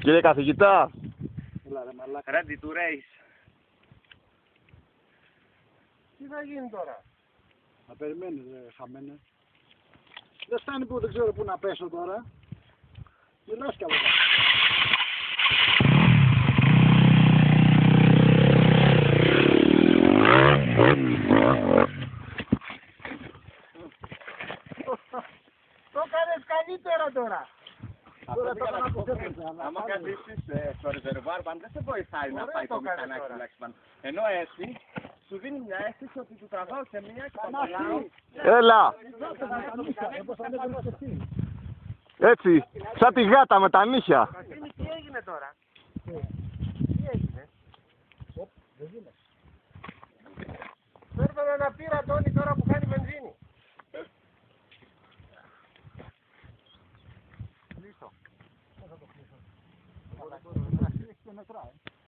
Κύριε καθηγητά. Ready to race. Τι θα γίνει τώρα? Να περιμένεις χαμένε. Δεν φτάνει που δεν ξέρω πού να πέσω τώρα. Μιλάς κι άλλο. Το κάνεις καλύτερα τώρα. Άμα καθίσεις στο ρεζερβουάρ πάνω δεν σε βοηθάει να πάει το μηχανάκι τουλάχιστον. Ενώ έτσι σου δίνει μια αίσθηση ότι του τραβάω σε μία και το παλάω. Έλα. Έτσι. Σαν τη γάτα με τα νύχια. Τι έγινε τώρα? Τι έγινε? Φέρνω ένα πύρα Τόνι τώρα που κάνει βενζίνη. Κλείστο.